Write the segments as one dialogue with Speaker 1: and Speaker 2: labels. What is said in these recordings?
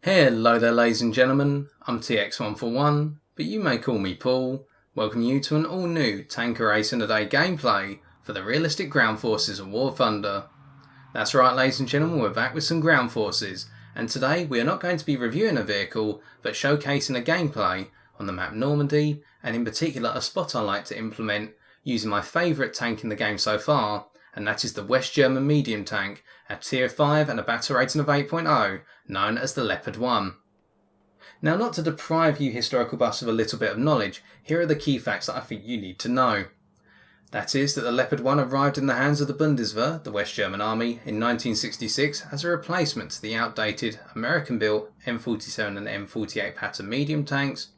Speaker 1: Hello there ladies and gentlemen, I'm TX141, but you may call me Paul. Welcome you to an all new Tanker Race in a Day gameplay for the realistic ground forces of War Thunder. That's right ladies and gentlemen, we're back with some ground forces, and today we are not going to be reviewing a vehicle, but showcasing a gameplay on the map Normandy, and in particular a spot I like to implement using my favourite tank in the game so far, and that is the West German medium tank at tier 5 and a battle rating of 8.0, known as the Leopard I. Now, not to deprive you historical buffs of a little bit of knowledge, here are the key facts that I think you need to know. That is that the Leopard I arrived in the hands of the Bundeswehr, the West German Army, in 1966 as a replacement to the outdated American-built M47 and M48 pattern medium tanks,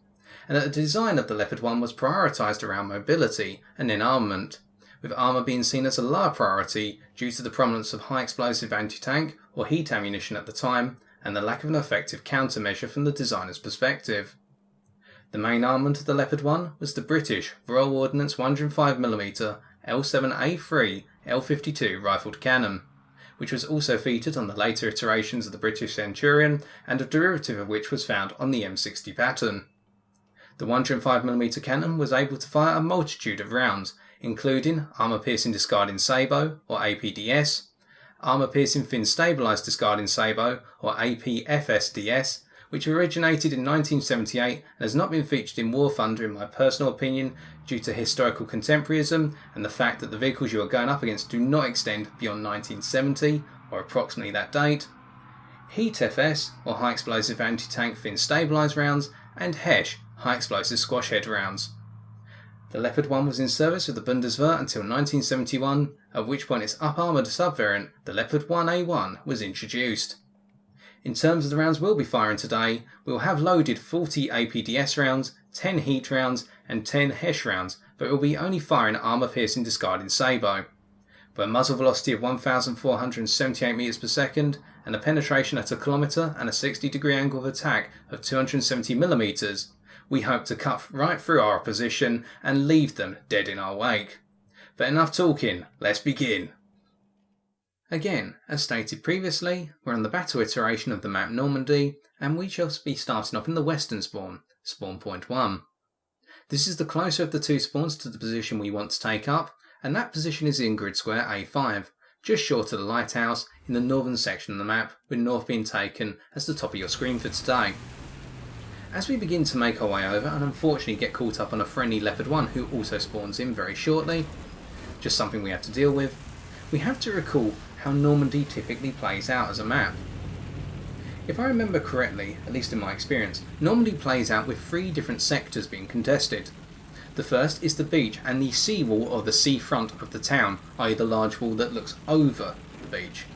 Speaker 1: and that the design of the Leopard I was prioritised around mobility and then armament, with armour being seen as a lower priority due to the prominence of high explosive anti-tank or heat ammunition at the time and the lack of an effective countermeasure from the designer's perspective. The main armament of the Leopard I was the British Royal Ordnance 105mm L7A3 L52 rifled cannon, which was also featured on the later iterations of the British Centurion, and a derivative of which was found on the M60 pattern. The 105mm cannon was able to fire a multitude of rounds, including armour-piercing discarding sabot, or APDS, armour-piercing fin-stabilised discarding sabot, or APFSDS, which originated in 1978 and has not been featured in War Thunder in my personal opinion due to historical contemporaryism and the fact that the vehicles you are going up against do not extend beyond 1970, or approximately that date, Heat FS, or high explosive anti-tank fin-stabilised rounds, and HESH, high explosive squash head rounds. The Leopard I was in service with the Bundeswehr until 1971, at which point its up-armoured subvariant, the Leopard 1A1, was introduced. In terms of the rounds we'll be firing today, we will have loaded 40 APDS rounds, 10 heat rounds and 10 HESH rounds, but we will be only firing armour-piercing discarding sabot. With a muzzle velocity of 1,478 metres per second and a penetration at a kilometre and a 60-degree angle of attack of 270mm, we hope to cut right through our opposition and leave them dead in our wake. But enough talking, let's begin. Again, as stated previously, we're on the battle iteration of the map Normandy, and we shall be starting off in the western spawn, spawn point 1. This is the closer of the two spawns to the position we want to take up, and that position is in grid square A5, just short of the lighthouse in the northern section of the map, with north being taken as the top of your screen for today. As we begin to make our way over and unfortunately get caught up on a friendly Leopard I who also spawns in very shortly, just something we have to deal with, we have to recall how Normandy typically plays out as a map. If I remember correctly, at least in my experience, Normandy plays out with three different sectors being contested. The first is the beach and the sea wall or the sea front of the town, i.e. the large wall that looks over the beach.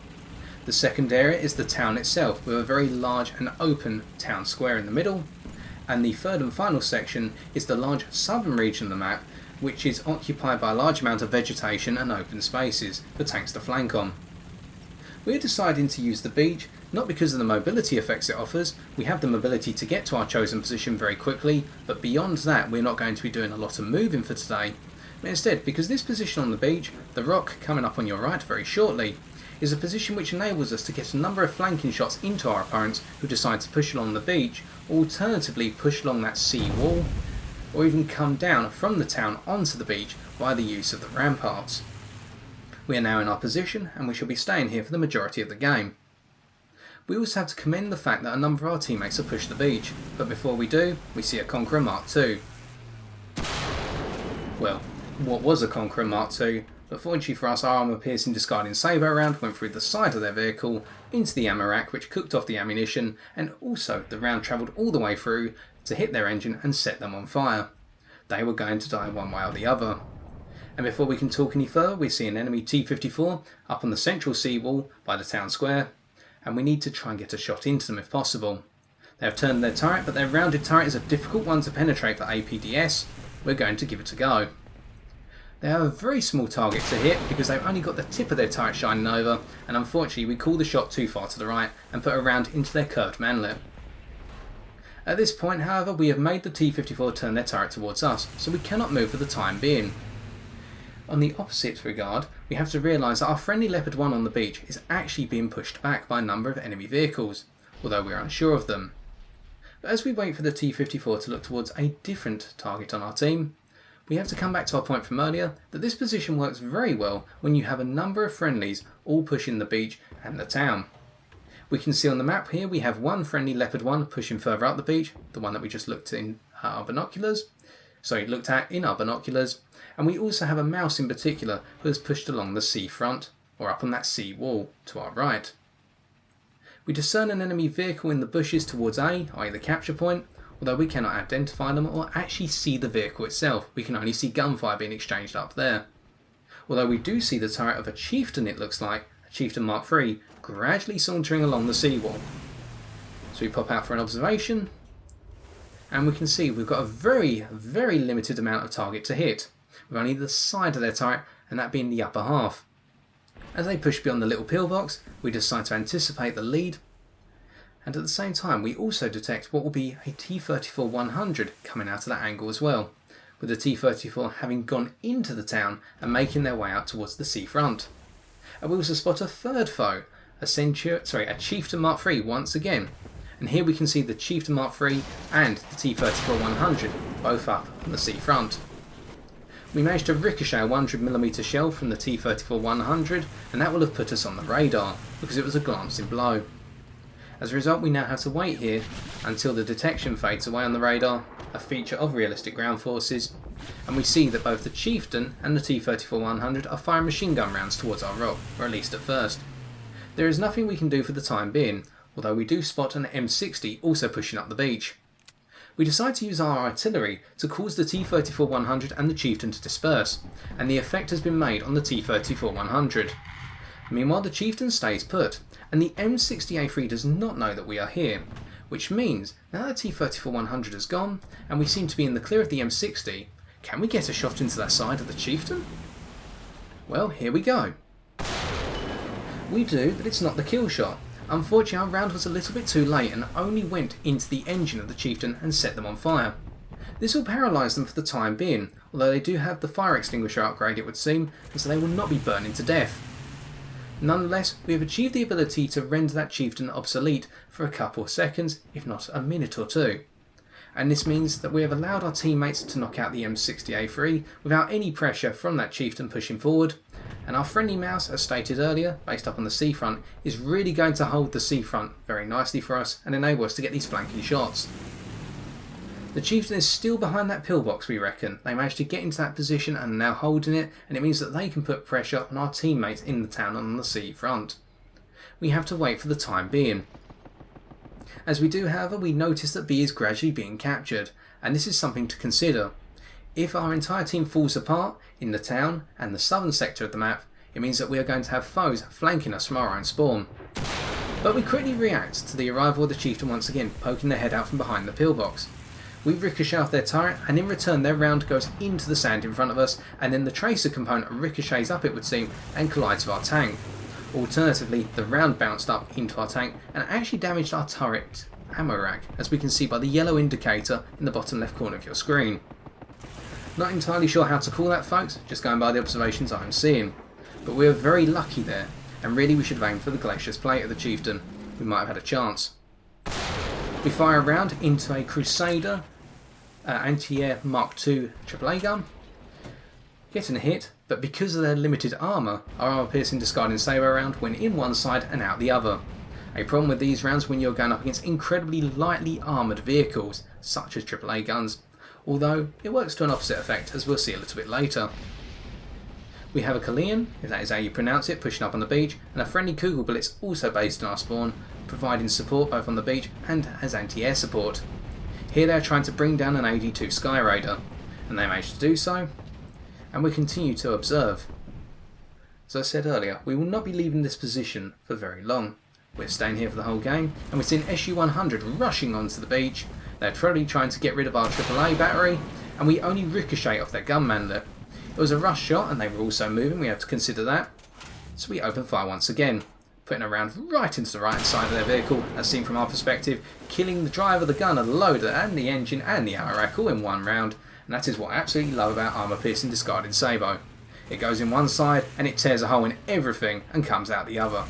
Speaker 1: The second area is the town itself, with a very large and open town square in the middle. And the third and final section is the large southern region of the map, which is occupied by a large amount of vegetation and open spaces for tanks to flank on. We are deciding to use the beach, not because of the mobility effects it offers, we have the mobility to get to our chosen position very quickly, but beyond that we're not going to be doing a lot of moving for today. But instead, because this position on the beach, the rock coming up on your right very shortly, is a position which enables us to get a number of flanking shots into our opponents who decide to push along the beach, or alternatively push along that sea wall, or even come down from the town onto the beach via the use of the ramparts. We are now in our position and we shall be staying here for the majority of the game. We also have to commend the fact that a number of our teammates have pushed the beach, but before we do, we see a Conqueror Mark II. Well, what was a Conqueror Mark II, but fortunately for us, our armour-piercing discarding sabot round went through the side of their vehicle into the ammo rack, which cooked off the ammunition, and also the round travelled all the way through to hit their engine and set them on fire. They were going to die one way or the other. And before we can talk any further, we see an enemy T-54 up on the central seawall by the town square, and we need to try and get a shot into them if possible. They have turned their turret, but their rounded turret is a difficult one to penetrate for APDS. We're going to give it a go. They have a very small target to hit because they've only got the tip of their turret shining over, and unfortunately we call the shot too far to the right and put a round into their curved manlet. At this point, however, we have made the T-54 turn their turret towards us, so we cannot move for the time being. On the opposite regard, we have to realise that our friendly Leopard I on the beach is actually being pushed back by a number of enemy vehicles, although we are unsure of them. But as we wait for the T-54 to look towards a different target on our team, we have to come back to our point from earlier that this position works very well when you have a number of friendlies all pushing the beach and the town. We can see on the map here we have one friendly Leopard I pushing further up the beach, the one that we just looked at in our binoculars, and we also have a mouse in particular who has pushed along the sea front, or up on that sea wall to our right. We discern an enemy vehicle in the bushes towards A, i.e. the capture point, although we cannot identify them or actually see the vehicle itself. We can only see gunfire being exchanged up there. Although we do see the turret of a chieftain, it looks like, a chieftain Mark III, gradually sauntering along the seawall. So we pop out for an observation, and we can see we've got a very, very limited amount of target to hit, with only the side of their turret, and that being the upper half. As they push beyond the little pillbox, we decide to anticipate the lead, and at the same time we also detect what will be a T-34-100 coming out of that angle as well, with the T-34 having gone into the town and making their way out towards the seafront. And we also spot a third foe, a Chieftain Mark III once again, and here we can see the Chieftain Mark III and the T-34-100 both up on the seafront. We managed to ricochet a 100mm shell from the T-34-100, and that will have put us on the radar because it was a glancing blow. As a result, we now have to wait here until the detection fades away on the radar, a feature of realistic ground forces, and we see that both the Chieftain and the T-34-100 are firing machine gun rounds towards our rock, or at least at first. There is nothing we can do for the time being, although we do spot an M60 also pushing up the beach. We decide to use our artillery to cause the T-34-100 and the Chieftain to disperse, and the effect has been made on the T-34-100. Meanwhile, the Chieftain stays put, and the M60A3 does not know that we are here, which means now the T-34-100 has gone, and we seem to be in the clear of the M60, can we get a shot into that side of the Chieftain? Well, here we go. We do, but it's not the kill shot. Unfortunately, our round was a little bit too late and only went into the engine of the Chieftain and set them on fire. This will paralyse them for the time being, although they do have the fire extinguisher upgrade, it would seem, and so they will not be burning to death. Nonetheless, we have achieved the ability to render that Chieftain obsolete for a couple of seconds, if not a minute or two. And this means that we have allowed our teammates to knock out the M60A3 without any pressure from that Chieftain pushing forward, and our friendly mouse, as stated earlier, based up on the seafront, is really going to hold the seafront very nicely for us and enable us to get these flanking shots. The Chieftain is still behind that pillbox, we reckon. They managed to get into that position and are now holding it, and it means that they can put pressure on our teammates in the town on the seafront. We have to wait for the time being. As we do, however, we notice that B is gradually being captured, and this is something to consider. If our entire team falls apart in the town and the southern sector of the map, it means that we are going to have foes flanking us from our own spawn. But we quickly react to the arrival of the Chieftain once again, poking their head out from behind the pillbox. We ricochet off their turret, and in return their round goes into the sand in front of us, and then the tracer component ricochets up, it would seem, and collides with our tank. Alternatively, the round bounced up into our tank and actually damaged our turret ammo rack, as we can see by the yellow indicator in the bottom left corner of your screen. Not entirely sure how to call that, folks, just going by the observations I'm seeing. But we are very lucky there, and really we should have aimed for the glacious plate of the Chieftain. We might have had a chance. We fire a round into a Crusader anti-air Mark II AAA gun, getting a hit, but because of their limited armour, our armour-piercing discarding saber round went in one side and out the other. A problem with these rounds when you're going up against incredibly lightly armoured vehicles, such as AAA guns, although it works to an opposite effect, as we'll see a little bit later. We have a Kalian, if that is how you pronounce it, pushing up on the beach, and a friendly Kugel Blitz also based in our spawn, providing support both on the beach and as anti-air support. Here they are trying to bring down an AD-2 Sky Raider, and they managed to do so, and we continue to observe. As I said earlier, we will not be leaving this position for very long. We're staying here for the whole game, and we're seeing SU-100 rushing onto the beach. They're probably trying to get rid of our AAA battery, and we only ricochet off their gun manlet. It was a rush shot, and they were also moving, we have to consider that. So we open fire once again, putting a round right into the right hand side of their vehicle, as seen from our perspective, killing the driver, the gunner, the loader, and the engine, and the armor rack all in one round. And that is what I absolutely love about armour-piercing discarding Sabo. It goes in one side, and it tears a hole in everything, and comes out the other.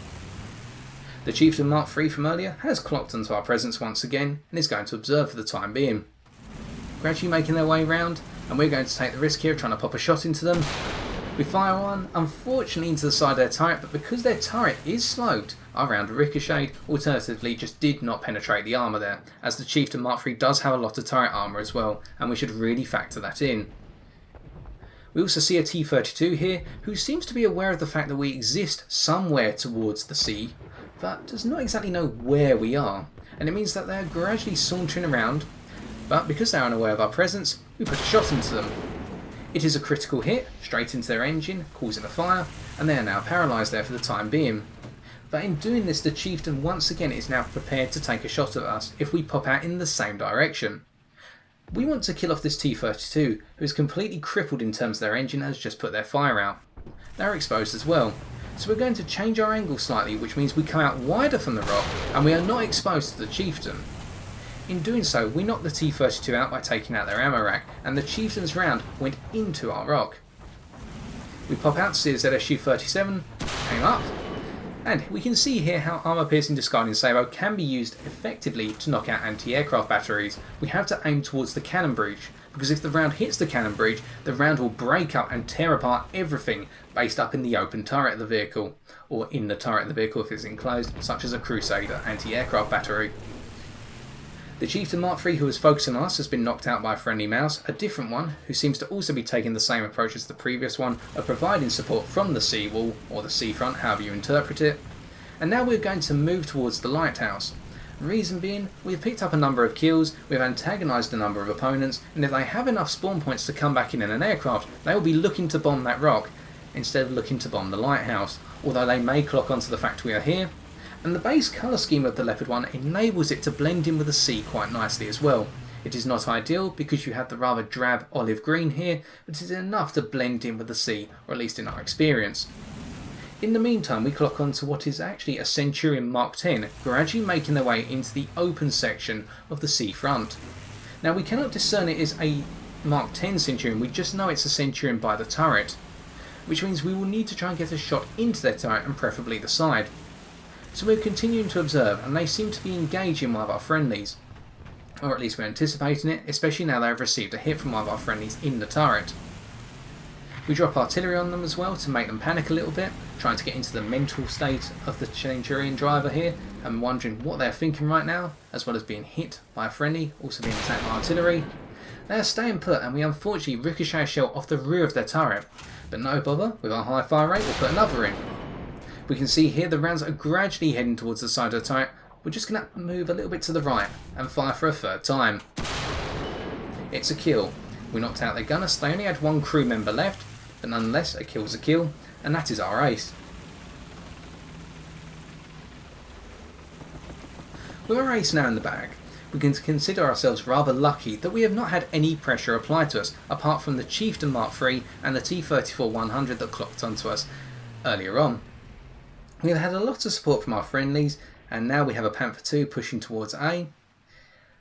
Speaker 1: The Chieftain Mark III from earlier has clocked onto our presence once again and is going to observe for the time being. Gradually making their way round, and we're going to take the risk here of trying to pop a shot into them. We fire one, unfortunately into the side of their turret, but because their turret is sloped, our round ricocheted, alternatively just did not penetrate the armour there, as the Chieftain Mark III does have a lot of turret armour as well, and we should really factor that in. We also see a T-32 here, who seems to be aware of the fact that we exist somewhere towards the sea, but does not exactly know where we are, and it means that they are gradually sauntering around, but because they are unaware of our presence, we put a shot into them. It is a critical hit, straight into their engine, causing a fire, and they are now paralysed there for the time being. But in doing this, the Chieftain once again is now prepared to take a shot at us if we pop out in the same direction. We want to kill off this T-32, who is completely crippled in terms of their engine and has just put their fire out. They are exposed as well, so we're going to change our angle slightly, which means we come out wider from the rock and we are not exposed to the Chieftain. In doing so, we knocked the T-32 out by taking out their ammo rack, and the Chieftain's round went into our rock. We pop out to see the ZSU-37 came up, and we can see here how armour-piercing discarding sabot can be used effectively to knock out anti-aircraft batteries. We have to aim towards the cannon breech, because if the round hits the cannon breech, the round will break up and tear apart everything based up in the open turret of the vehicle, or in the turret of the vehicle if it's enclosed, such as a Crusader anti-aircraft battery. The Chieftain Mark III who was focusing on us has been knocked out by a friendly mouse, a different one who seems to also be taking the same approach as the previous one of providing support from the seawall, or the seafront, however you interpret it. And now we're going to move towards the lighthouse. Reason being, we've picked up a number of kills, we've antagonised a number of opponents, and if they have enough spawn points to come back in an aircraft, they will be looking to bomb that rock, instead of looking to bomb the lighthouse, although they may clock onto the fact we are here. And the base colour scheme of the Leopard I enables it to blend in with the sea quite nicely as well. It is not ideal because you have the rather drab olive green here, but it is enough to blend in with the sea, or at least in our experience. In the meantime, we clock on to what is actually a Centurion Mark X, gradually making their way into the open section of the seafront. Now we cannot discern it as a Mark X Centurion, we just know it's a Centurion by the turret, which means we will need to try and get a shot into their turret and preferably the side. So we're continuing to observe, and they seem to be engaging one of our friendlies. Or at least we're anticipating it, especially now they have received a hit from one of our friendlies in the turret. We drop artillery on them as well to make them panic a little bit, trying to get into the mental state of the Centurion driver here, and wondering what they're thinking right now, as well as being hit by a friendly, also being attacked by artillery. They are staying put, and we unfortunately ricochet a shell off the rear of their turret, but no bother, with our high fire rate we'll put another in. We can see here the rounds are gradually heading towards the side of the turret. We're just going to move a little bit to the right and fire for a third time. It's a kill. We knocked out their gunner, so they only had one crew member left, but nonetheless a kill's a kill, and that is our ace. With our ace now in the bag, we can consider ourselves rather lucky that we have not had any pressure applied to us, apart from the Chieftain Mark III and the T-34-100 that clocked onto us earlier on. We've had a lot of support from our friendlies, and now we have a Panther II pushing towards A.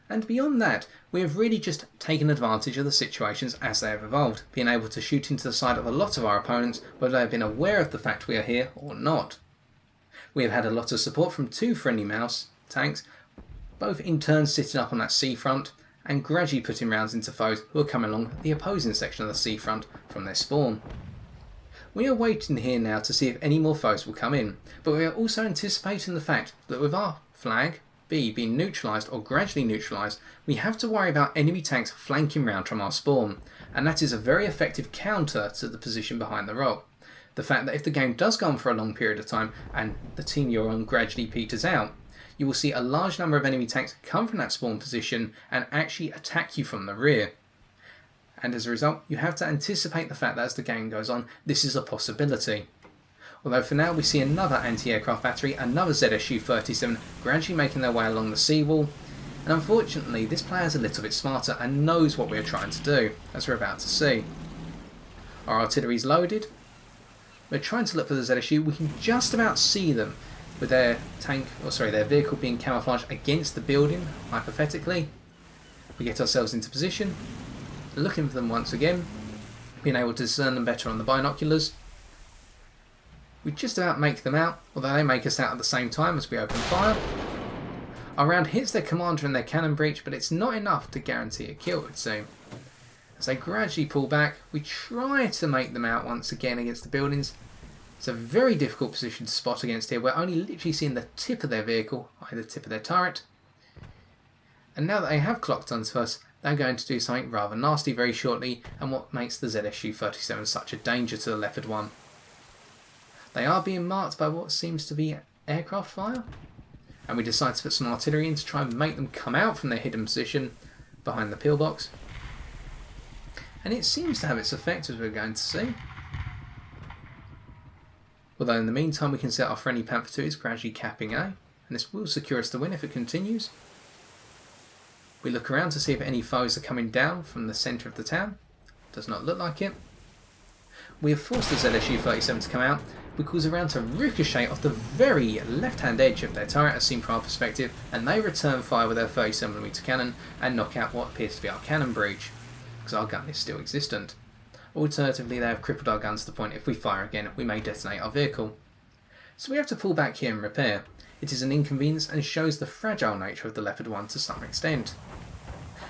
Speaker 1: And beyond that, we have really just taken advantage of the situations as they have evolved, being able to shoot into the side of a lot of our opponents, whether they have been aware of the fact we are here or not. We have had a lot of support from two friendly mouse tanks, both in turn sitting up on that seafront, and gradually putting rounds into foes who are coming along the opposing section of the seafront from their spawn. We are waiting here now to see if any more foes will come in, but we are also anticipating the fact that with our flag, B, being neutralised or gradually neutralised, we have to worry about enemy tanks flanking round from our spawn, and that is a very effective counter to the position behind the rock. The fact that if the game does go on for a long period of time and the team you're on gradually peters out, you will see a large number of enemy tanks come from that spawn position and actually attack you from the rear. And as a result, you have to anticipate the fact that as the game goes on, this is a possibility. Although for now we see another anti-aircraft battery, another ZSU-37 gradually making their way along the seawall, and unfortunately this player is a little bit smarter and knows what we're trying to do, as we're about to see. Our artillery is loaded, we're trying to look for the ZSU, we can just about see them with their their vehicle being camouflaged against the building, hypothetically. We get ourselves into position, looking for them once again, being able to discern them better on the binoculars. We just about make them out, although they make us out at the same time as we open fire. Our round hits their commander and their cannon breech, but it's not enough to guarantee a kill, it would seem. As they gradually pull back, we try to make them out once again against the buildings. It's a very difficult position to spot against here. We're only literally seeing the tip of their vehicle, either the tip of their turret. And now that they have clocked onto us, they're going to do something rather nasty very shortly, and what makes the ZSU-37 such a danger to the Leopard I. They are being marked by what seems to be aircraft fire, and we decide to put some artillery in to try and make them come out from their hidden position behind the pillbox. And it seems to have its effect, as we're going to see. Although in the meantime we can see our friendly Panther II is gradually capping A, and this will secure us the win if it continues. We look around to see if any foes are coming down from the centre of the town. Does not look like it. We have forced the ZSU-37 to come out. We cause a round to ricochet off the very left-hand edge of their turret as seen from our perspective, and they return fire with their 37mm cannon and knock out what appears to be our cannon breech, because our gun is still existent. Alternatively, they have crippled our guns to the point if we fire again we may detonate our vehicle. So we have to pull back here and repair. It is an inconvenience and shows the fragile nature of the Leopard I to some extent.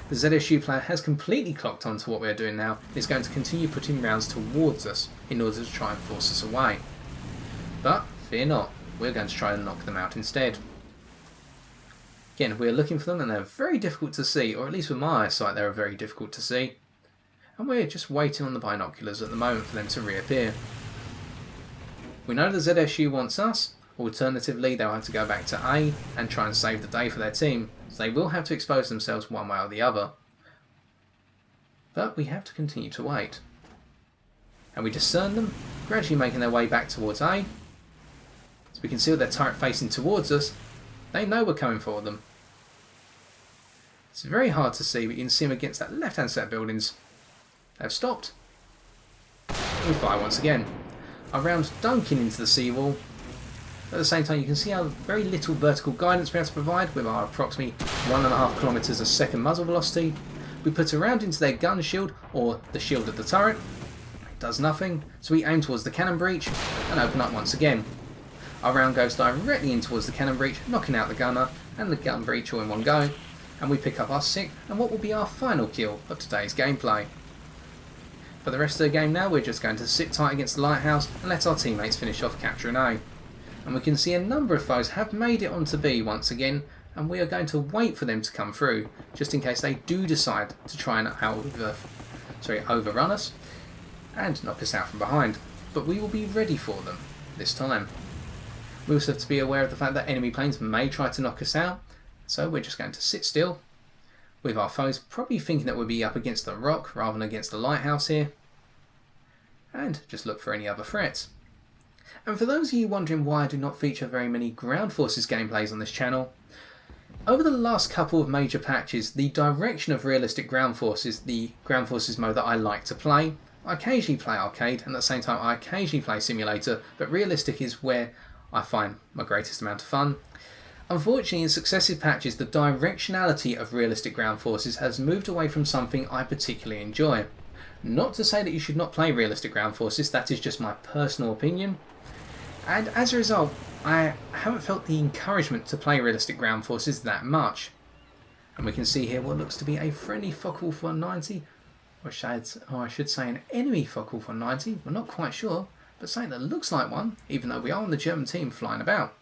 Speaker 1: The ZSU player has completely clocked onto what we are doing now and is going to continue putting rounds towards us in order to try and force us away. But fear not, we're going to try and knock them out instead. Again, we are looking for them and they're very difficult to see, or at least with my eyesight they are very difficult to see. And we're just waiting on the binoculars at the moment for them to reappear. We know the ZSU wants us. Alternatively, they'll have to go back to A and try and save the day for their team, so they will have to expose themselves one way or the other. But we have to continue to wait. And we discern them, gradually making their way back towards A. So we can see with their turret facing towards us, they know we're coming for them. It's very hard to see, but you can see them against that left-hand set of buildings. They've stopped. We fire once again. Our round dunking into the seawall. At the same time, you can see how very little vertical guidance we have to provide with our approximately 1.5 kilometers a second muzzle velocity. We put a round into their gun shield, or the shield of the turret. It does nothing, so we aim towards the cannon breech and open up once again. Our round goes directly in towards the cannon breech, knocking out the gunner and the gun breech all in one go, and we pick up our 6th and what will be our final kill of today's gameplay. For the rest of the game now, we're just going to sit tight against the lighthouse and let our teammates finish off capturing A. And we can see a number of foes have made it onto B once again, and we are going to wait for them to come through, just in case they do decide to try and overrun us and knock us out from behind. But we will be ready for them this time. We also have to be aware of the fact that enemy planes may try to knock us out, so we're just going to sit still, with our foes probably thinking that we'll be up against the rock rather than against the lighthouse here, and just look for any other threats. And for those of you wondering why I do not feature very many ground forces gameplays on this channel, over the last couple of major patches, the direction of realistic ground forces, the ground forces mode that I like to play, I occasionally play arcade and at the same time I occasionally play simulator, but realistic is where I find my greatest amount of fun. Unfortunately, in successive patches, the directionality of realistic ground forces has moved away from something I particularly enjoy. Not to say that you should not play realistic ground forces, that is just my personal opinion. And as a result, I haven't felt the encouragement to play realistic ground forces that much. And we can see here what looks to be a friendly Focke-Wulf 190, or I should say an enemy Focke-Wulf 190, we're not quite sure, but something that looks like one, even though we are on the German team flying about.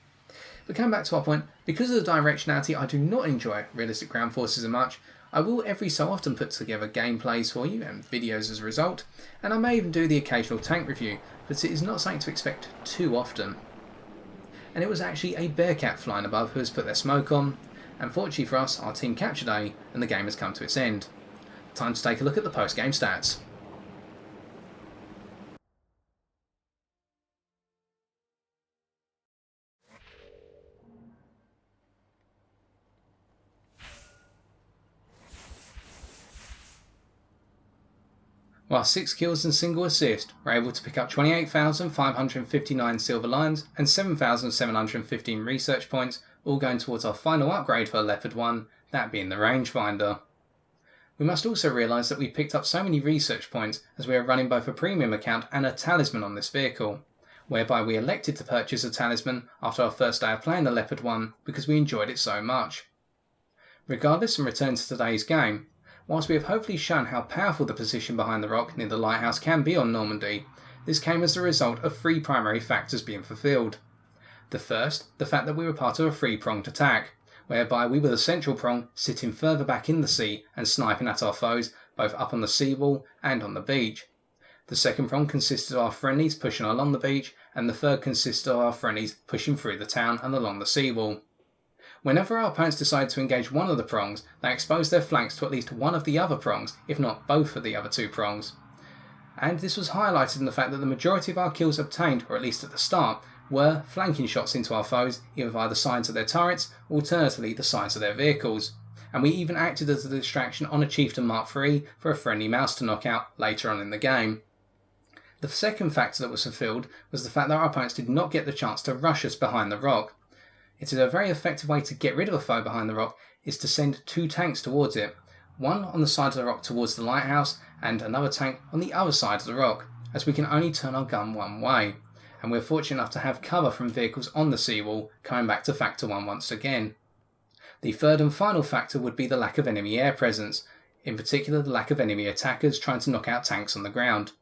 Speaker 1: But coming back to our point, because of the directionality I do not enjoy realistic ground forces as much. I will every so often put together gameplays for you and videos as a result, and I may even do the occasional tank review, but it is not something to expect too often. And it was actually a Bearcat flying above who has put their smoke on, and fortunately for us, our team captured A and the game has come to its end. Time to take a look at the post-game stats. While 6 kills and single assist, we're able to pick up 28,559 silver lions and 7,715 research points, all going towards our final upgrade for Leopard I, that being the rangefinder. We must also realise that we picked up so many research points as we are running both a premium account and a talisman on this vehicle. whereby we elected to purchase a talisman after our first day of playing the Leopard I because we enjoyed it so much. Regardless, and return to today's game, whilst we have hopefully shown how powerful the position behind the rock near the lighthouse can be on Normandy, this came as the result of three primary factors being fulfilled. The first, the fact that we were part of a three-pronged attack, whereby we were the central prong sitting further back in the sea and sniping at our foes both up on the seawall and on the beach. The second prong consisted of our friendlies pushing along the beach, and the third consisted of our friendlies pushing through the town and along the seawall. Whenever our opponents decided to engage one of the prongs, they exposed their flanks to at least one of the other prongs, if not both of the other two prongs. And this was highlighted in the fact that the majority of our kills obtained, or at least at the start, were flanking shots into our foes, either via the sides of their turrets, or alternatively the sides of their vehicles. And we even acted as a distraction on a Chieftain Mark III for a friendly mouse to knock out later on in the game. The second factor that was fulfilled was the fact that our opponents did not get the chance to rush us behind the rock. It is a very effective way to get rid of a foe behind the rock is to send two tanks towards it, one on the side of the rock towards the lighthouse and another tank on the other side of the rock, as we can only turn our gun one way, and we're fortunate enough to have cover from vehicles on the seawall, coming back to factor 1 once again. The third and final factor would be the lack of enemy air presence, in particular the lack of enemy attackers trying to knock out tanks on the ground.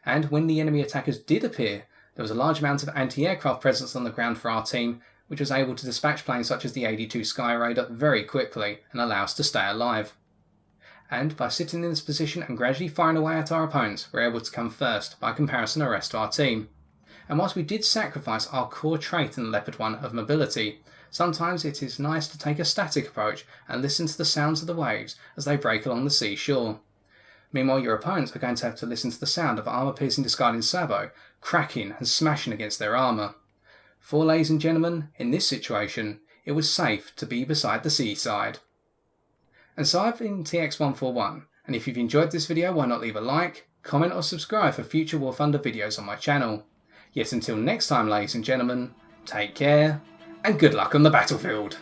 Speaker 1: And when the enemy attackers did appear, there was a large amount of anti-aircraft presence on the ground for our team, which was able to dispatch planes such as the 82 Sky Raider very quickly and allow us to stay alive. And by sitting in this position and gradually firing away at our opponents, we're able to come first by comparison to the rest of our team. And whilst we did sacrifice our core trait in the Leopard I of mobility, sometimes it is nice to take a static approach and listen to the sounds of the waves as they break along the seashore. Meanwhile, your opponents are going to have to listen to the sound of armour-piercing discarding sabot cracking and smashing against their armour. For, ladies and gentlemen, in this situation, it was safe to be beside the seaside. And so I've been TX141, and if you've enjoyed this video, why not leave a like, comment or subscribe for future War Thunder videos on my channel. Yet until next time, ladies and gentlemen, take care, and good luck on the battlefield.